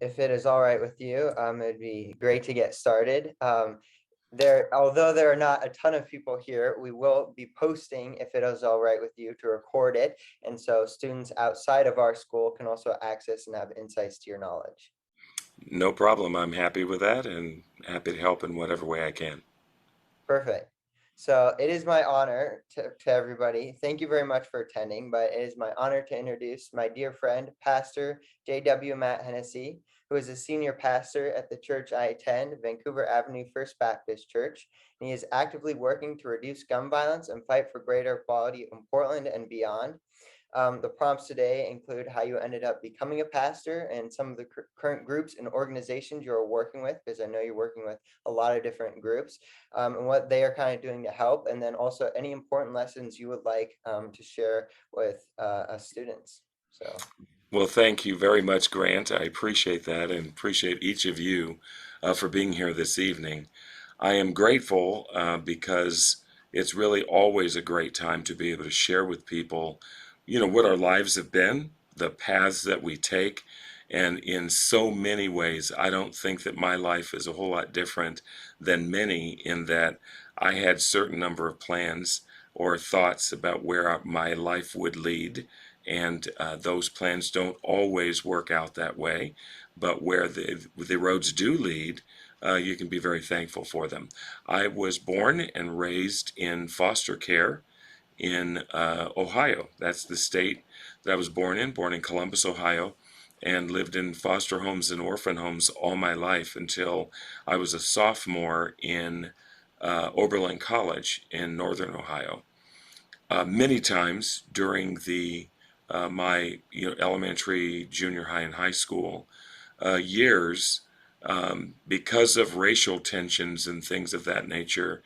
If it is all right with you, it'd be great to get started. Although there are not a ton of people here, we will be posting, if it is all right with you, to record it. And so students outside of our school can also access and have insights to your knowledge. No problem. I'm happy with that and happy to help in whatever way I can. Perfect. So it is my honor to everybody. Thank you very much for attending, but it is my honor to introduce my dear friend, Pastor J.W. Hennessee, who is a senior pastor at the church I attend, Vancouver Avenue First Baptist Church. And he is actively working to reduce gun violence and fight for greater equality in Portland and beyond. The prompts today include how you ended up becoming a pastor and some of the current groups and organizations you're working with, because I know you're working with a lot of different groups, and what they are kind of doing to help. And then also any important lessons you would like to share with us students. So. Well, thank you very much, Grant. I appreciate that and appreciate each of you for being here this evening. I am grateful because it's really always a great time to be able to share with people, what our lives have been, the paths that we take. And in so many ways, I don't think that my life is a whole lot different than many in that I had certain number of plans or thoughts about where my life would lead. And those plans don't always work out that way, but where the roads do lead, you can be very thankful for them. I was born and raised in foster care in Ohio. That's the state that I was born in Columbus, Ohio, and lived in foster homes and orphan homes all my life until I was a sophomore in Oberlin College in northern Ohio. Many times during my elementary, junior high, and high school years, because of racial tensions and things of that nature,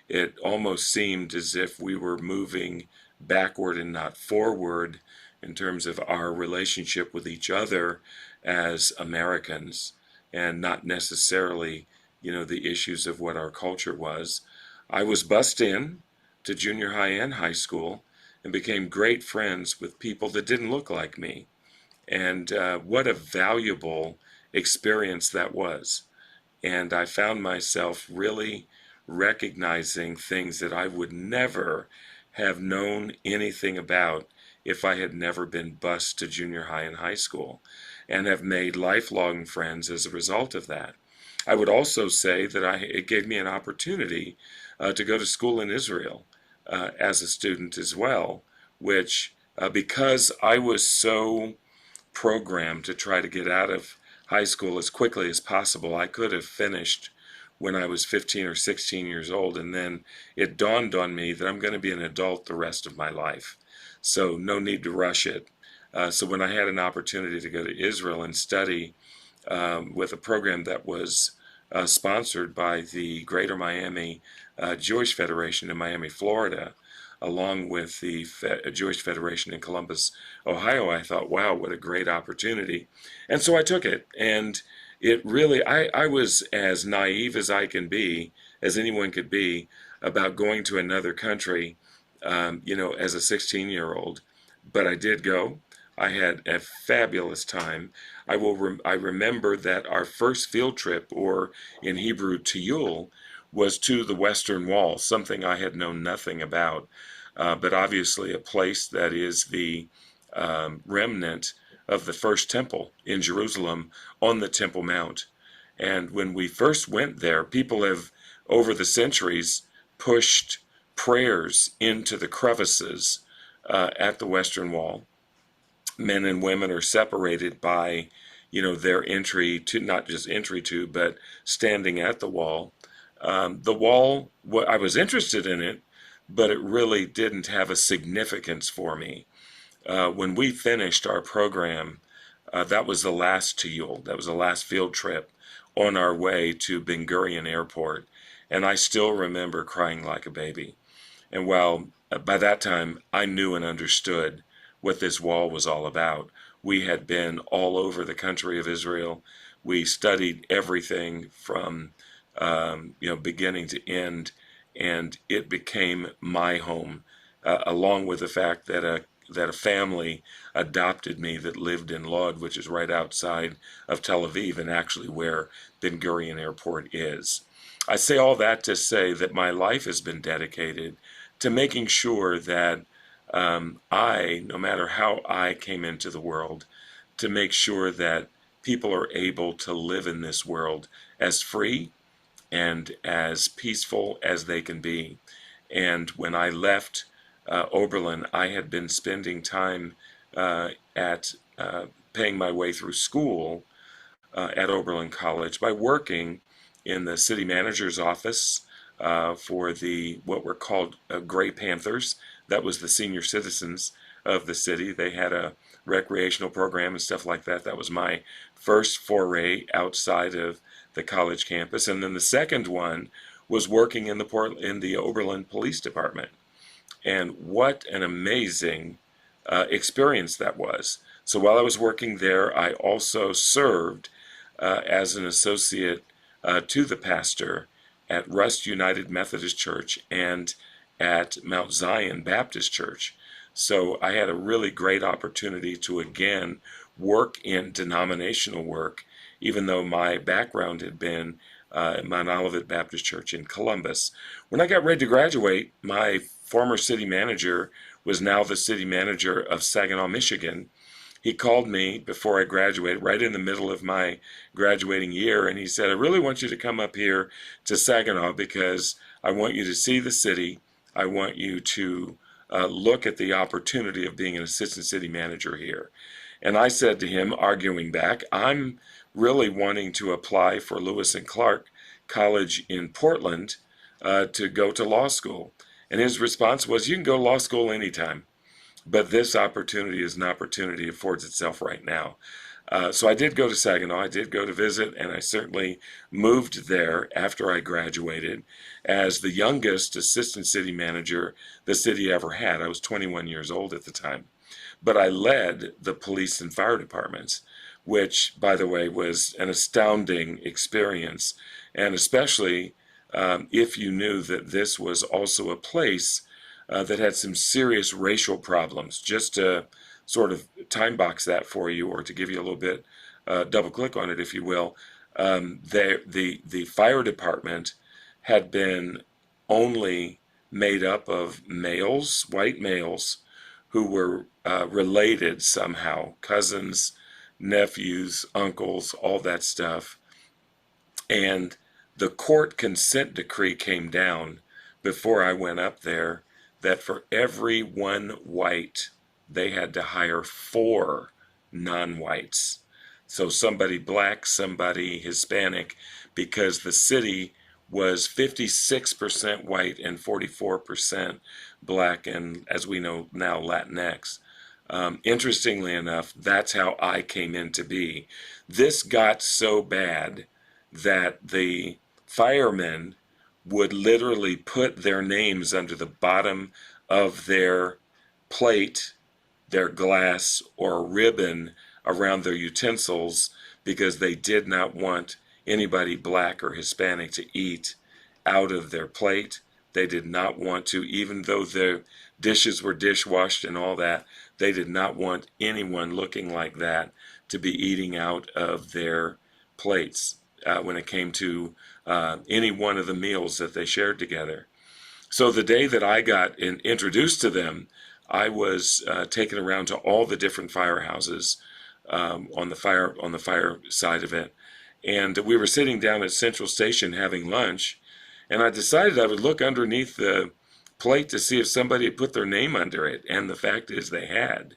it almost seemed as if we were moving backward and not forward in terms of our relationship with each other as Americans, and not necessarily, the issues of what our culture was. I was bussed in to junior high and high school and became great friends with people that didn't look like me. And what a valuable experience that was. And I found myself really recognizing things that I would never have known anything about if I had never been bused to junior high and high school, and have made lifelong friends as a result of that. I would also say that it gave me an opportunity to go to school in Israel as a student as well, which because I was so programmed to try to get out of high school as quickly as possible, I could have finished when I was 15 or 16 years old, and then it dawned on me that I'm going to be an adult the rest of my life, so no need to rush it. So when I had an opportunity to go to Israel and study with a program that was sponsored by the Greater Miami Jewish Federation in Miami, Florida, along with the Jewish Federation in Columbus, Ohio, I thought, wow, what a great opportunity. And so I took it. And it really, I was as naive as I can be, as anyone could be, about going to another country, as a 16-year-old. But I did go. I had a fabulous time. I remember that our first field trip, or in Hebrew, tiyul, was to the Western Wall, something I had known nothing about, but obviously a place that is the remnant of the first temple in Jerusalem on the Temple Mount. And when we first went there, people have, over the centuries, pushed prayers into the crevices at the Western Wall. Men and women are separated by, their entry to, not just entry to, but standing at the wall. The wall, I was interested in it, but it really didn't have a significance for me. When we finished our program, that was the last tiyul, that was the last field trip on our way to Ben Gurion Airport, and I still remember crying like a baby. And while by that time I knew and understood what this wall was all about, we had been all over the country of Israel. We studied everything from beginning to end, and it became my home, along with the fact that that a family adopted me that lived in Lod, which is right outside of Tel Aviv and actually where Ben Gurion Airport is. I say all that to say that my life has been dedicated to making sure that no matter how I came into the world, to make sure that people are able to live in this world as free and as peaceful as they can be. And when I left Oberlin, I had been spending time at paying my way through school at Oberlin College by working in the city manager's office for the what were called Gray Panthers. That was the senior citizens of the city. They had a recreational program and stuff like that. That was my first foray outside of the college campus. And then the second one was working in the Oberlin Police Department. And what an amazing experience that was. So while I was working there, I also served as an associate to the pastor at Rust United Methodist Church and at Mount Zion Baptist Church. So I had a really great opportunity to again work in denominational work, even though my background had been Mount Olivet Baptist Church in Columbus. When I got ready to graduate, my former city manager was now the city manager of Saginaw, Michigan. He called me before I graduated, right in the middle of my graduating year, and he said, I really want you to come up here to Saginaw because I want you to see the city. I want you to look at the opportunity of being an assistant city manager here. And I said to him, arguing back, I'm really wanting to apply for Lewis and Clark College in Portland to go to law school. And his response was, you can go to law school anytime, but this opportunity is an opportunity that affords itself right now. So I did go to Saginaw, I did go to visit, and I certainly moved there after I graduated as the youngest assistant city manager the city ever had. I was 21 years old at the time. But I led the police and fire departments, which, by the way, was an astounding experience, and especially if you knew that this was also a place that had some serious racial problems. Just to sort of time box that for you, or to give you a little bit, double click on it, if you will, the fire department had been only made up of males, white males, who were related somehow, cousins, nephews, uncles, all that stuff. And the court consent decree came down before I went up there that for every one white, they had to hire four non-whites. So somebody black, somebody Hispanic, because the city was 56% white and 44% black, and as we know now, Latinx. Interestingly enough, that's how I came into be. This got so bad that the firemen would literally put their names under the bottom of their plate, their glass, or a ribbon around their utensils because they did not want anybody black or Hispanic to eat out of their plate. They did not want to, even though their dishes were dishwashed and all that, they did not want anyone looking like that to be eating out of their plates when it came to any one of the meals that they shared together. So the day that I got introduced to them, I was taken around to all the different firehouses on the fire side of it, and we were sitting down at Central Station having lunch, and I decided I would look underneath the plate to see if somebody had put their name under it, and the fact is they had.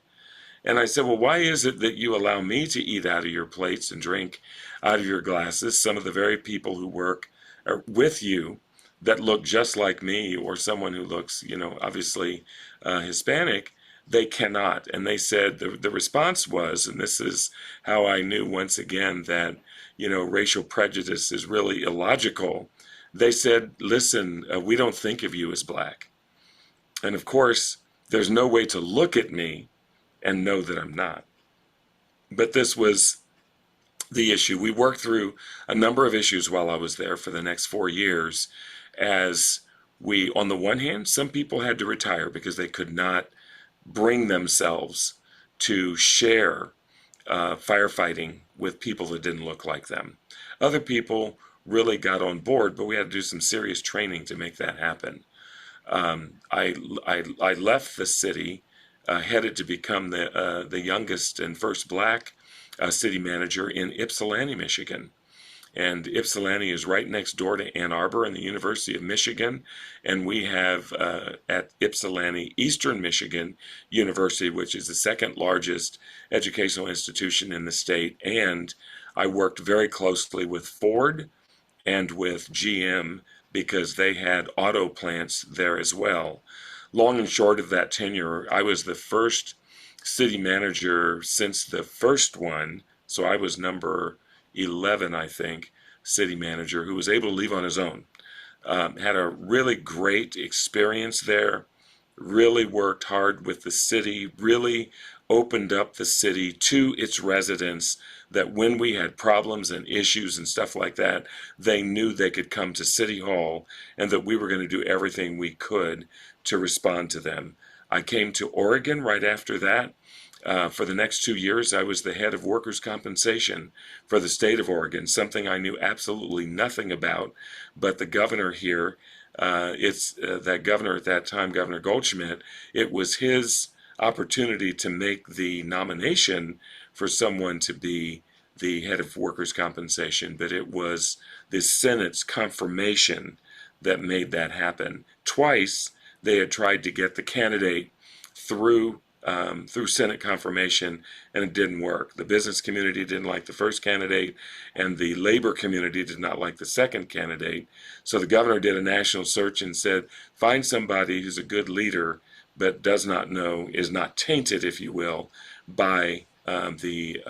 And I said, well, why is it that you allow me to eat out of your plates and drink out of your glasses? Some of the very people who work with you that look just like me, or someone who looks, obviously Hispanic, they cannot. And they said, the response was, and this is how I knew once again that, racial prejudice is really illogical. They said, listen, we don't think of you as black. And of course, there's no way to look at me and know that I'm not. But this was the issue. We worked through a number of issues while I was there for the next 4 years, as we, on the one hand, some people had to retire because they could not bring themselves to share firefighting with people that didn't look like them. Other people really got on board, but we had to do some serious training to make that happen. I left the city, headed to become the youngest and first black city manager in Ypsilanti, Michigan. And Ypsilanti is right next door to Ann Arbor and the University of Michigan. And we have at Ypsilanti Eastern Michigan University, which is the second largest educational institution in the state. And I worked very closely with Ford and with GM because they had auto plants there as well. Long and short of that tenure, I was the first city manager since the first one. So I was number 11, I think, city manager who was able to leave on his own. Had a really great experience there, really worked hard with the city, really opened up the city to its residents, that when we had problems and issues and stuff like that, they knew they could come to City Hall and that we were going to do everything we could to respond to them. I came to Oregon right after that. For the next 2 years, I was the head of workers' compensation for the state of Oregon, something I knew absolutely nothing about. But the governor here, it's that governor at that time, Governor Goldschmidt, it was his opportunity to make the nomination for someone to be the head of workers' compensation, but it was the Senate's confirmation that made that happen. Twice they had tried to get the candidate through through Senate confirmation, and it didn't work. The business community didn't like the first candidate, and the labor community did not like the second candidate. So the governor did a national search and said, find somebody who's a good leader, but does not know, is not tainted, if you will, by the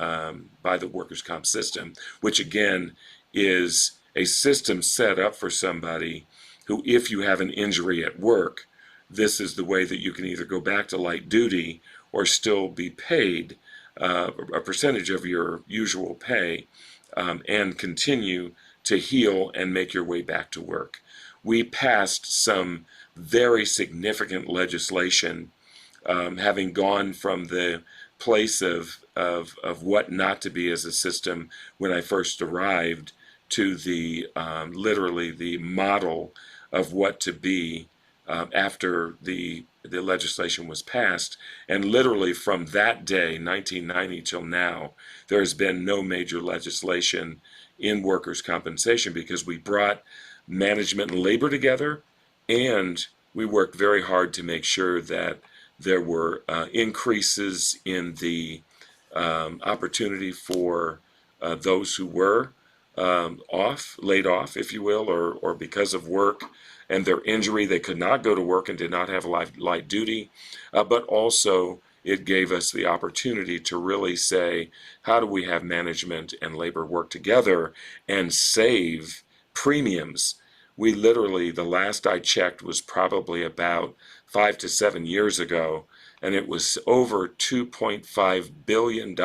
workers' comp system, which again is a system set up for somebody who, if you have an injury at work, this is the way that you can either go back to light duty or still be paid a percentage of your usual pay and continue to heal and make your way back to work. We passed some very significant legislation, having gone from the place of what not to be as a system when I first arrived to the literally the model of what to be after the legislation was passed. And literally from that day, 1990 till now, there has been no major legislation in workers' compensation because we brought management and labor together, and we worked very hard to make sure that there were increases in the opportunity for those who were laid off, if you will, or because of work and their injury, they could not go to work and did not have light duty. But also, it gave us the opportunity to really say, how do we have management and labor work together and save premiums? We literally, the last I checked was probably about 5 to 7 years ago, and it was over $2.5 billion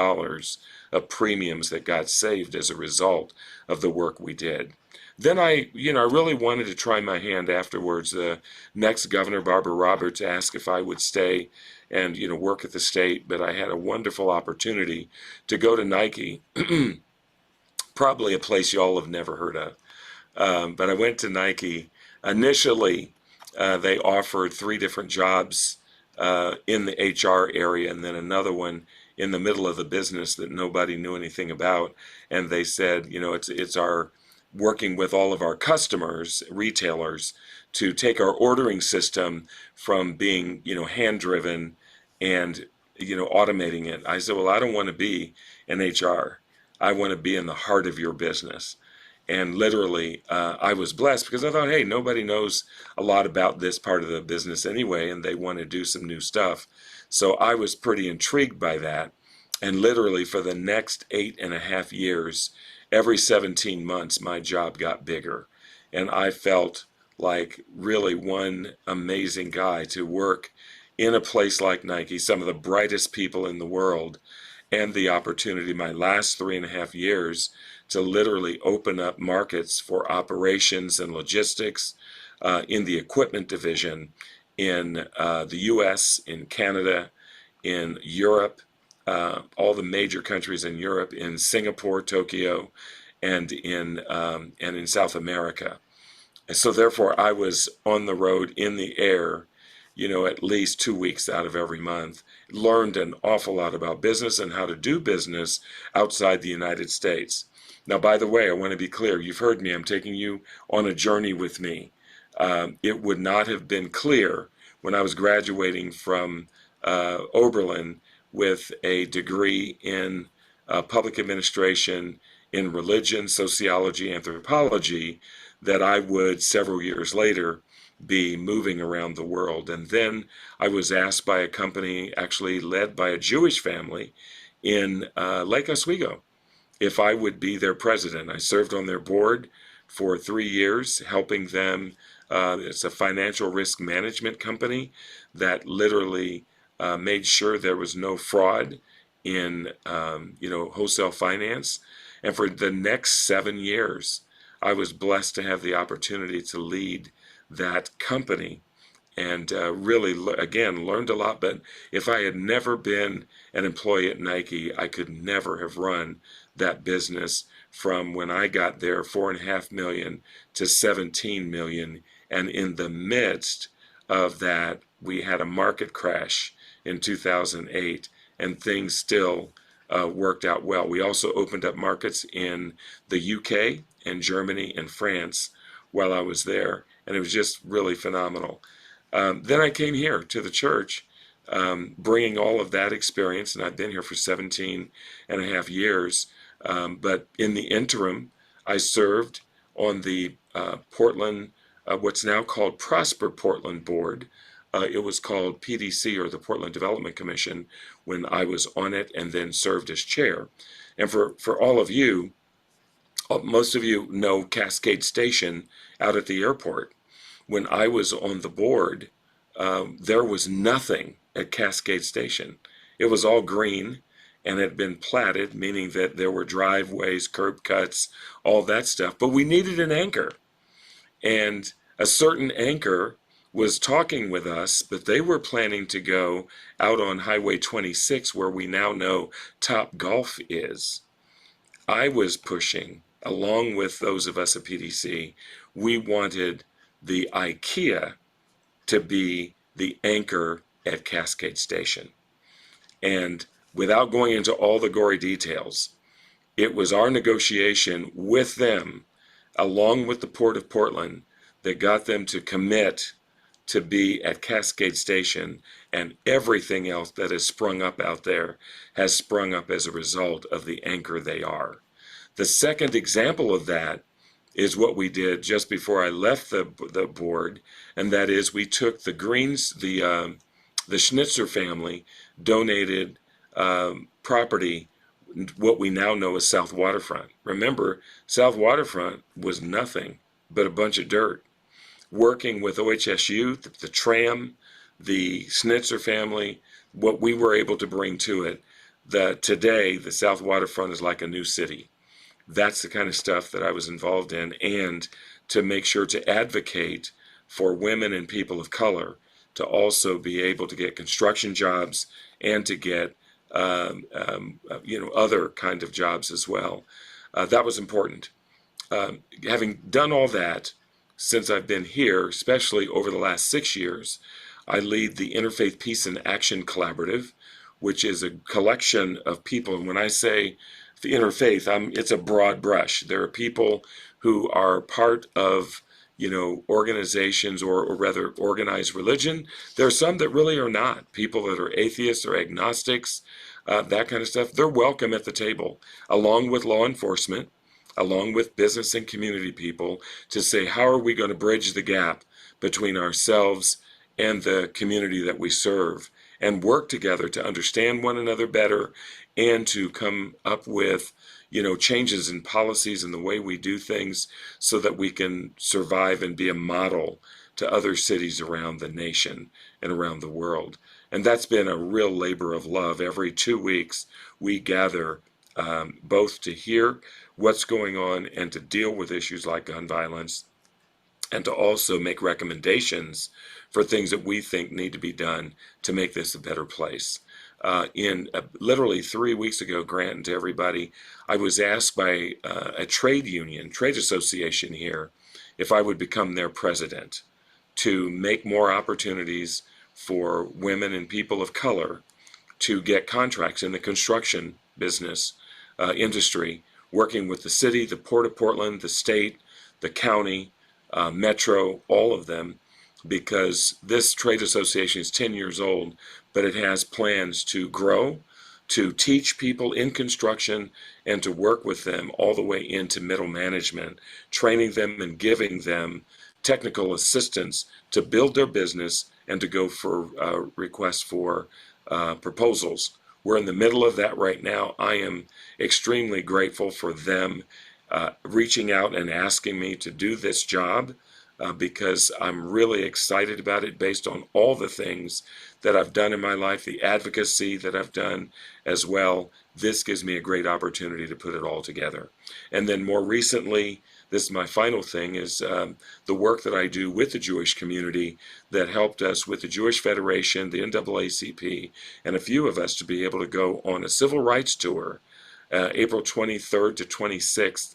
of premiums that got saved as a result of the work we did. Then I really wanted to try my hand afterwards. The next governor, Barbara Roberts, asked if I would stay and, work at the state, but I had a wonderful opportunity to go to Nike, probably a place you all have never heard of. But I went to Nike. Initially, they offered 3 different jobs in the HR area, and then another one in the middle of the business that nobody knew anything about. And they said, it's our working with all of our customers, retailers, to take our ordering system from being, hand-driven and, automating it. I said, well, I don't want to be in HR. I want to be in the heart of your business. And literally, I was blessed because I thought, hey, nobody knows a lot about this part of the business anyway, and they want to do some new stuff. So I was pretty intrigued by that. And literally, for the next 8.5 years, every 17 months, my job got bigger. And I felt like really one amazing guy to work in a place like Nike, some of the brightest people in the world, and the opportunity my last 3.5 years to literally open up markets for operations and logistics in the equipment division. in the U.S., in Canada, in Europe, all the major countries in Europe, in Singapore, Tokyo, and in South America. And so therefore, I was on the road in the air, at least 2 weeks out of every month. Learned an awful lot about business and how to do business outside the United States. Now, by the way, I want to be clear. You've heard me. I'm taking you on a journey with me. It would not have been clear when I was graduating from Oberlin with a degree in public administration, in religion, sociology, anthropology, that I would several years later be moving around the world. And then I was asked by a company actually led by a Jewish family in Lake Oswego if I would be their president. I served on their board for 3 years, helping them. It's a financial risk management company that literally made sure there was no fraud in, wholesale finance. And for the next 7 years, I was blessed to have the opportunity to lead that company and really, again, learned a lot. But if I had never been an employee at Nike, I could never have run that business from when I got there, 4.5 million to 17 million. And in the midst of that, we had a market crash in 2008, and things still worked out well. We also opened up markets in the UK and Germany and France while I was there, and it was just really phenomenal. Then I came here to the church, bringing all of that experience, and I've been here for 17 and a half years. But in the interim, I served on the Portland, what's now called Prosper Portland Board. It was called PDC, or the Portland Development Commission, when I was on it, and then served as chair. And for all of you, most of you know Cascade Station out at the airport. When I was on the board, there was nothing at Cascade Station. It was all green and had been platted, meaning that there were driveways, curb cuts, all that stuff. But we needed an anchor. And a certain anchor was talking with us, but they were planning to go out on Highway 26, where we now know Top Golf is. I was pushing, along with those of us at PDC, we wanted the IKEA to be the anchor at Cascade Station. And without going into all the gory details, it was our negotiation with them, along with the Port of Portland, that got them to commit to be at Cascade Station, and everything else that has sprung up out there has sprung up as a result of the anchor they are. The second example of that is what we did just before I left the board, and that is we took the Greens, the Schnitzer family donated property, what we now know as South Waterfront. Remember, South Waterfront was nothing but a bunch of dirt. Working with OHSU, the tram, the Schnitzer family, what we were able to bring to it, today the South Waterfront is like a new city. That's the kind of stuff that I was involved in, and to make sure to advocate for women and people of color to also be able to get construction jobs and to get other kind of jobs as well. That was important. Having done all that, since I've been here, especially over the last 6 years, I lead the Interfaith Peace and Action Collaborative, which is a collection of people. And when I say the interfaith, it's a broad brush. There are people who are part of, organizations or rather organized religion. There are some that really are not. People that are atheists or agnostics, that kind of stuff. They're welcome at the table, along with law enforcement, along with business and community people, to say, how are we going to bridge the gap between ourselves and the community that we serve, and work together to understand one another better and to come up with, changes in policies and the way we do things so that we can survive and be a model to other cities around the nation and around the world. And that's been a real labor of love. Every 2 weeks, we gather both to hear what's going on and to deal with issues like gun violence, and to also make recommendations for things that we think need to be done to make this a better place. In literally 3 weeks ago, Grant, and to everybody, I was asked by a trade association here, if I would become their president to make more opportunities for women and people of color to get contracts in the construction business industry, working with the city, the Port of Portland, the state, the county, Metro, all of them, because this trade association is 10 years old, but it has plans to grow, to teach people in construction, and to work with them all the way into middle management, training them and giving them technical assistance to build their business and to go for requests for proposals. We're in the middle of that right now. I am extremely grateful for them reaching out and asking me to do this job because I'm really excited about it based on all the things that I've done in my life, the advocacy that I've done as well. This gives me a great opportunity to put it all together. And then more recently, this is my final thing, is the work that I do with the Jewish community that helped us with the Jewish Federation, the NAACP, and a few of us to be able to go on a civil rights tour, April 23rd to 26th,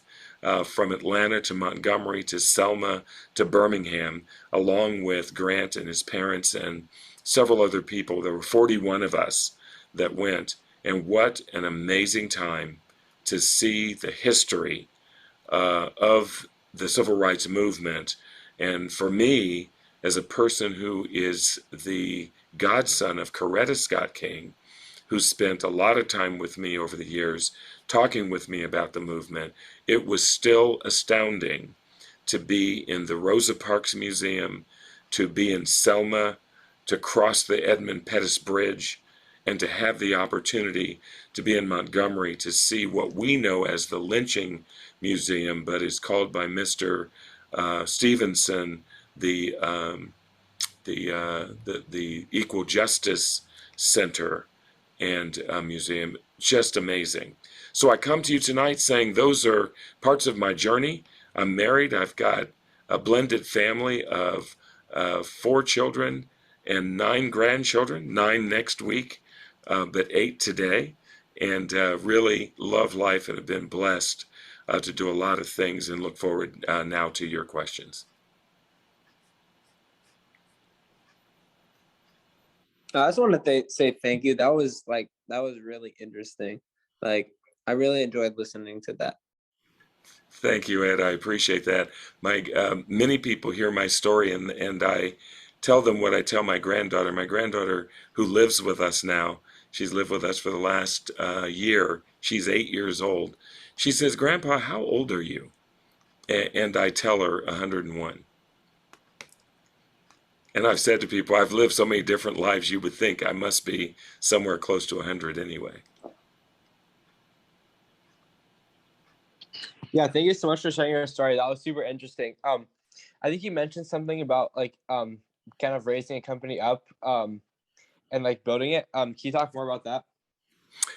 from Atlanta to Montgomery to Selma to Birmingham, along with Grant and his parents and several other people. There were 41 of us that went, and what an amazing time to see the history of the civil rights movement. And for me, as a person who is the godson of Coretta Scott King, who spent a lot of time with me over the years talking with me about the movement, it was still astounding to be in the Rosa Parks Museum, to be in Selma, to cross the Edmund Pettus Bridge, and to have the opportunity to be in Montgomery to see what we know as the Lynching Museum, but is called by Mr. Stevenson the Equal Justice Center and Museum. Just amazing. So I come to you tonight saying those are parts of my journey. I'm married. I've got a blended family of 4 children and 9 grandchildren, 9 next week, but 8 today, and really love life and have been blessed to do a lot of things, and look forward now to your questions. I just want to say thank you. That was really interesting. Like, I really enjoyed listening to that. Thank you, Ed. I appreciate that. My many people hear my story, and I tell them what I tell my granddaughter. My granddaughter, who lives with us now, she's lived with us for the last year. She's 8 years old. She says, "Grandpa, how old are you?" And I tell her 101. And I've said to people, I've lived so many different lives, you would think I must be somewhere close to 100 anyway. Yeah, thank you so much for sharing your story. That was super interesting. I think you mentioned something about kind of raising a company up and like building it. Can you talk more about that?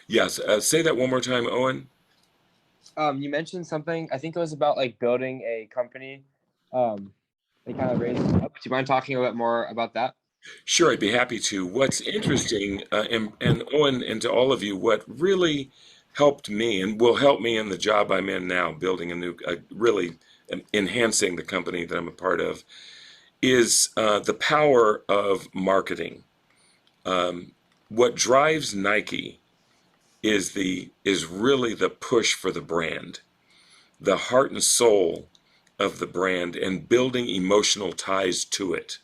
Yes, say that one more time, Owen. You mentioned something. I think it was about like building a company, and kind of raising it up. Do you mind talking a bit more about that? Sure, I'd be happy to. What's interesting, and Owen, and to all of you, what really helped me and will help me in the job I'm in now, building really enhancing the company that I'm a part of, is the power of marketing. What drives Nike is really the push for the brand, the heart and soul of the brand, and building emotional ties to it.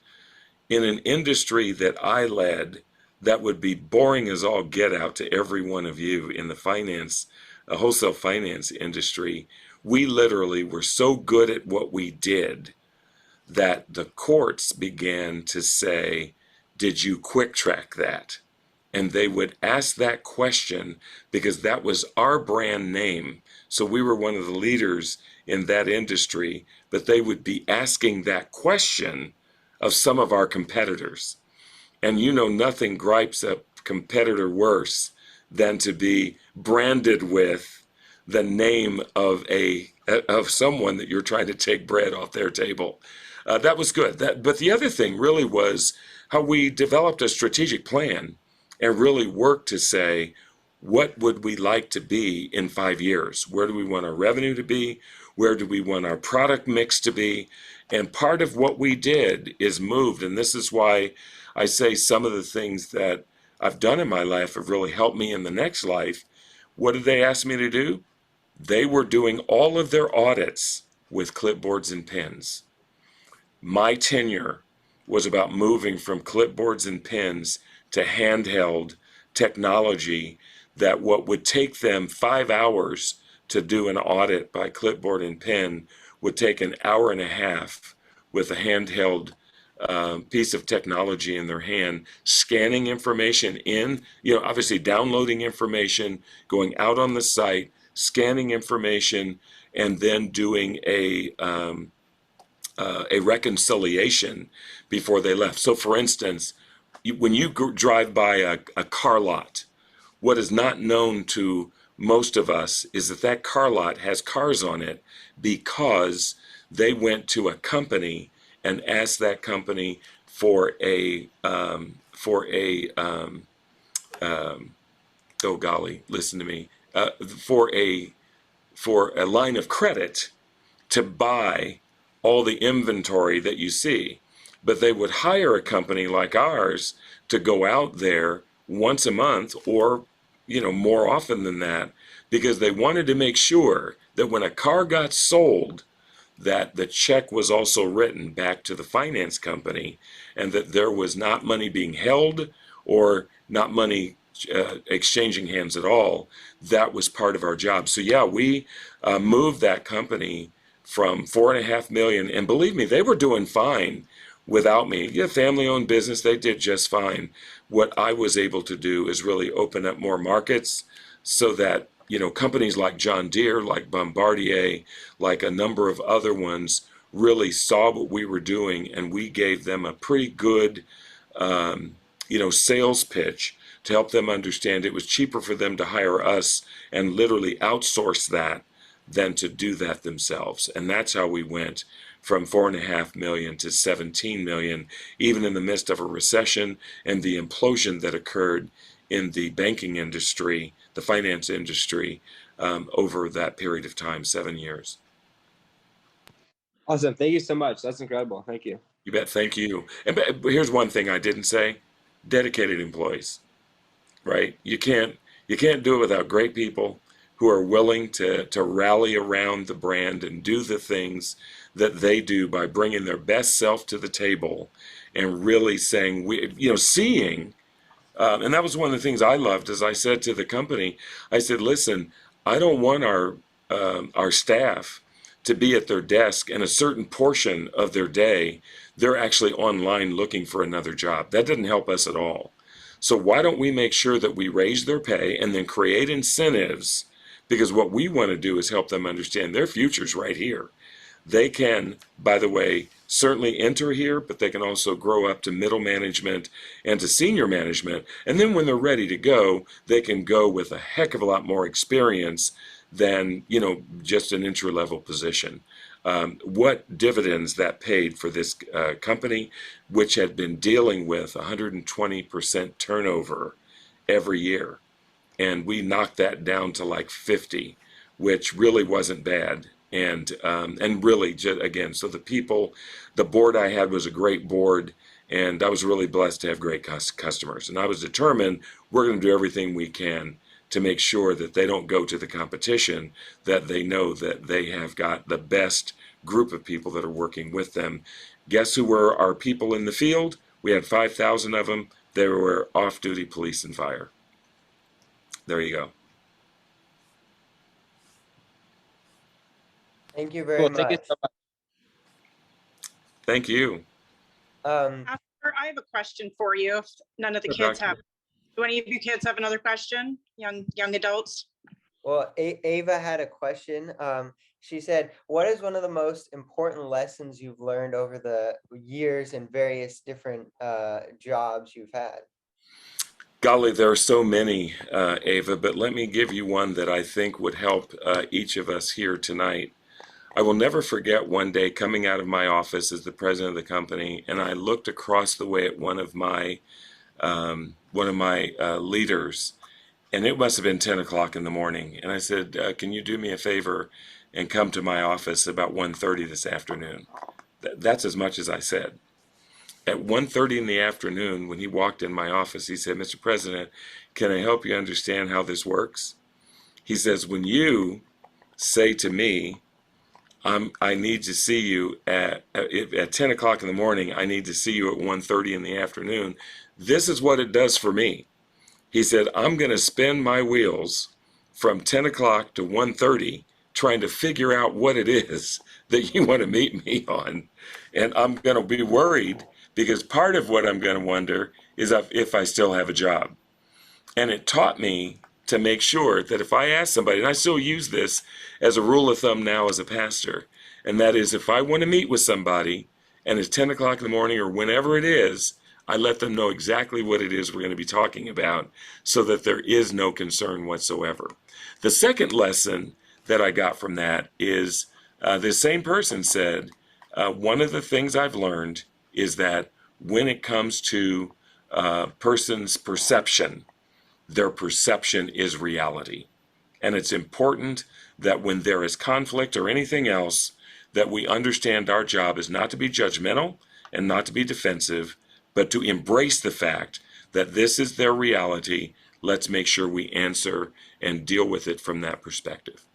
In an industry that I led, that would be boring as all get out to every one of you in the wholesale finance industry, we literally were so good at what we did that the courts began to say, "Did you quick track that?" And they would ask that question because that was our brand name. So we were one of the leaders in that industry, but they would be asking that question of some of our competitors. And nothing gripes a competitor worse than to be branded with the name of a of someone that you're trying to take bread off their table. That was good. But the other thing really was how we developed a strategic plan and really worked to say, what would we like to be in 5 years? Where do we want our revenue to be? Where do we want our product mix to be? And part of what we did is moved. And this is why I say some of the things that I've done in my life have really helped me in the next life. What did they ask me to do? They were doing all of their audits with clipboards and pens. My tenure was about moving from clipboards and pens to handheld technology that what would take them 5 hours to do an audit by clipboard and pen would take an hour and a half with a handheld piece of technology in their hand, scanning information in, obviously downloading information, going out on the site, scanning information, and then doing a reconciliation before they left. So, for instance, when you drive by a car lot, what is not known to most of us is that that car lot has cars on it because they went to a company and asked that company for oh golly, listen to me, for a line of credit to buy all the inventory that you see. But they would hire a company like ours to go out there once a month or, more often than that, because they wanted to make sure that when a car got sold, that the check was also written back to the finance company and that there was not money being held or not money exchanging hands at all. That was part of our job. So yeah, we moved that company from 4.5 million, and believe me, they were doing fine without me. Yeah, family-owned business, they did just fine. What I was able to do is really open up more markets so that companies like John Deere, like Bombardier, like a number of other ones really saw what we were doing, and we gave them a pretty good sales pitch to help them understand it was cheaper for them to hire us and literally outsource that than to do that themselves. And that's how we went from 4.5 million to 17 million, even in the midst of a recession and the implosion that occurred in the banking industry, the finance industry, over that period of time, 7 years. Awesome. Thank you so much. That's incredible. Thank you. You bet. Thank you. And here's one thing I didn't say: dedicated employees. Right? You can't do it without great people who are willing to rally around the brand and do the things that they do by bringing their best self to the table and really saying, seeing. And that was one of the things I loved. As I said to the company, I said, listen, I don't want our staff to be at their desk and a certain portion of their day they're actually online looking for another job. That doesn't help us at all. So why don't we make sure that we raise their pay and then create incentives? Because what we want to do is help them understand their future's right here. They can, by the way, certainly enter here, but they can also grow up to middle management and to senior management. And then when they're ready to go, they can go with a heck of a lot more experience than, just an entry-level position. What dividends that paid for this company, which had been dealing with 120% turnover every year. And we knocked that down to like 50, which really wasn't bad. And really, again, so the board I had was a great board, and I was really blessed to have great customers. And I was determined we're going to do everything we can to make sure that they don't go to the competition, that they know that they have got the best group of people that are working with them. Guess who were our people in the field? We had 5,000 of them. They were off-duty police and fire. There you go. Thank you very Cool. much. Thank you so much. Thank you. Pastor, I have a question for you. If none of the Sure, kids have, Doctor. do any of you kids have another question? Young adults? Well, Ava had a question. She said, what is one of the most important lessons you've learned over the years in various different jobs you've had? Golly, there are so many, Ava, but let me give you one that I think would help each of us here tonight. I will never forget one day coming out of my office as the president of the company, and I looked across the way at one of my leaders, and it must have been 10 o'clock in the morning. And I said, can you do me a favor and come to my office about 1:30 this afternoon? That's as much as I said. At 1:30 in the afternoon, when he walked in my office, he said, Mr. President, can I help you understand how this works? He says, when you say to me, I need to see you at 10 o'clock in the morning, I need to see you at 1:30 in the afternoon, this is what it does for me. He said, I'm going to spin my wheels from 10 o'clock to 1:30 trying to figure out what it is that you want to meet me on. And I'm going to be worried because part of what I'm going to wonder is if I still have a job. And it taught me to make sure that if I ask somebody, and I still use this as a rule of thumb now as a pastor, and that is if I want to meet with somebody and it's 10 o'clock in the morning or whenever it is, I let them know exactly what it is we're going to be talking about so that there is no concern whatsoever. The second lesson that I got from that is the same person said, one of the things I've learned is that when it comes to person's perception, their perception is reality. And it's important that when there is conflict or anything else, that we understand our job is not to be judgmental and not to be defensive, but to embrace the fact that this is their reality. Let's make sure we answer and deal with it from that perspective.